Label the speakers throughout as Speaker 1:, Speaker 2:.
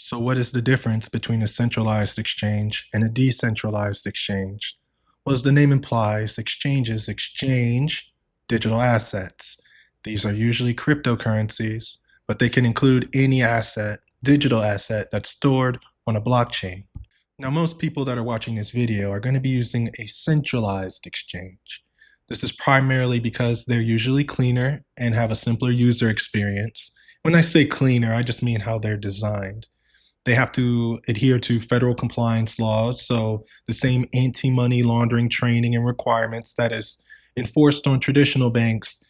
Speaker 1: So, what is the difference between a centralized exchange and a decentralized exchange? Well, as the name implies, exchanges exchange digital assets. These are usually cryptocurrencies, but they can include any asset, digital asset that's stored on a blockchain. Now, most people that are watching this video are going to be using a centralized exchange. This is primarily because they're usually cleaner and have a simpler user experience. When I say cleaner, I just mean how they're designed. They have to adhere to federal compliance laws, so the same anti-money laundering training and requirements that is enforced on traditional banks,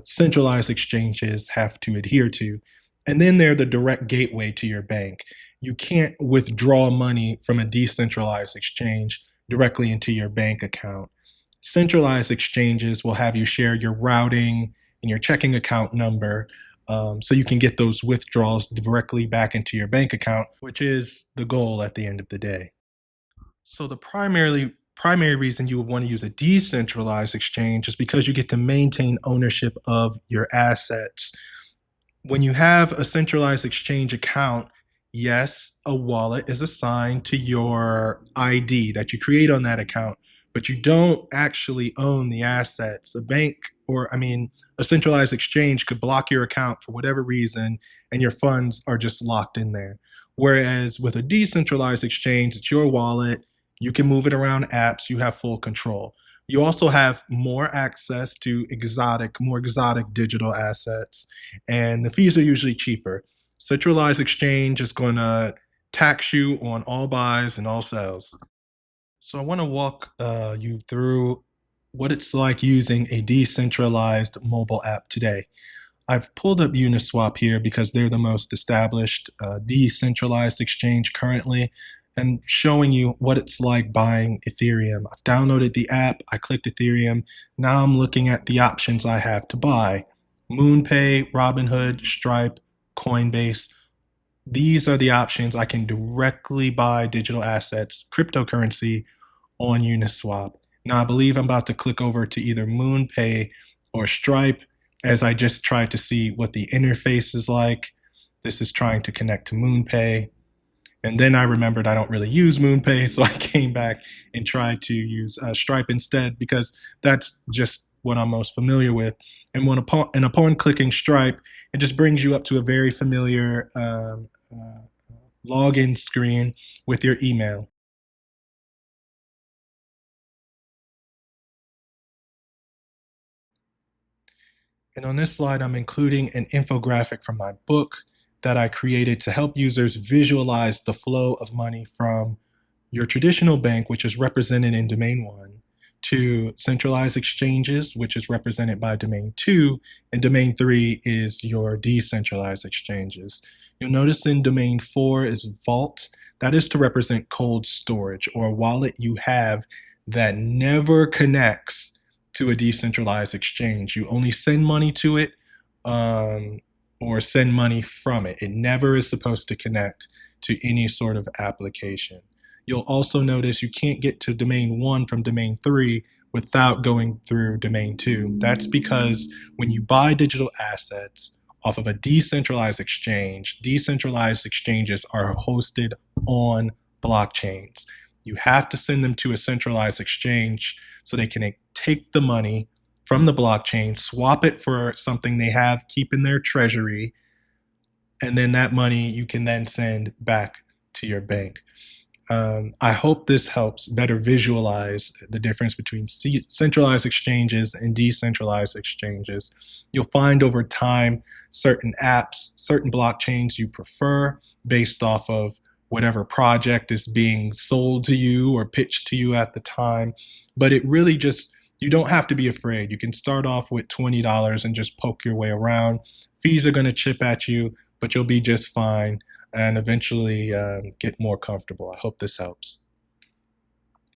Speaker 1: centralized exchanges have to adhere to. And then they're the direct gateway to your bank. You can't withdraw money from a decentralized exchange directly into your bank account. Centralized exchanges will have you share your routing and your checking account number, so you can get those withdrawals directly back into your bank account, which is the goal at the end of the day. So the primary reason you would want to use a decentralized exchange is because you get to maintain ownership of your assets. When you have a centralized exchange account, yes, a wallet is assigned to your ID that you create on that account, but you don't actually own the assets. A bank, or I mean, a centralized exchange could block your account for whatever reason, and your funds are just locked in there. Whereas with a decentralized exchange, it's your wallet, you can move it around apps, you have full control. You also have more access to more exotic digital assets, and the fees are usually cheaper. Centralized exchange is going to tax you on all buys and all sells. So I want to walk you through what it's like using a decentralized mobile app today. I've pulled up Uniswap here because they're the most established decentralized exchange currently, and showing you what it's like buying Ethereum. I've downloaded the app, I clicked Ethereum. Now I'm looking at the options I have to buy: MoonPay, Robinhood, Stripe, Coinbase. These are the options. I can directly buy digital assets, cryptocurrency, on Uniswap. Now I believe I'm about to click over to either MoonPay or Stripe, as I just tried to see what the interface is like. This is trying to connect to MoonPay. And then I remembered I don't really use MoonPay, so I came back and tried to use Stripe instead, because that's just what I'm most familiar with. And upon clicking Stripe, it just brings you up to a very familiar login screen with your email. And on this slide, I'm including an infographic from my book that I created to help users visualize the flow of money from your traditional bank, which is represented in domain 1, to centralized exchanges, which is represented by domain 2, and domain 3 is your decentralized exchanges. You'll notice in domain 4 is vault. That is to represent cold storage, or a wallet you have that never connects to a decentralized exchange. You only send money to it, or send money from it. It never is supposed to connect to any sort of application. You'll also notice you can't get to domain 1 from domain 3 without going through domain 2. That's because when you buy digital assets off of a decentralized exchange, decentralized exchanges are hosted on blockchains. You have to send them to a centralized exchange so they can take the money from the blockchain, swap it for something they have, keep in their treasury, and then that money you can then send back to your bank. I hope this helps better visualize the difference between centralized exchanges and decentralized exchanges. You'll find over time certain apps, certain blockchains you prefer based off of whatever project is being sold to you or pitched to you at the time. But it really just, you don't have to be afraid. You can start off with $20 and just poke your way around. Fees are going to chip at you, but you'll be just fine and eventually get more comfortable. I hope this helps.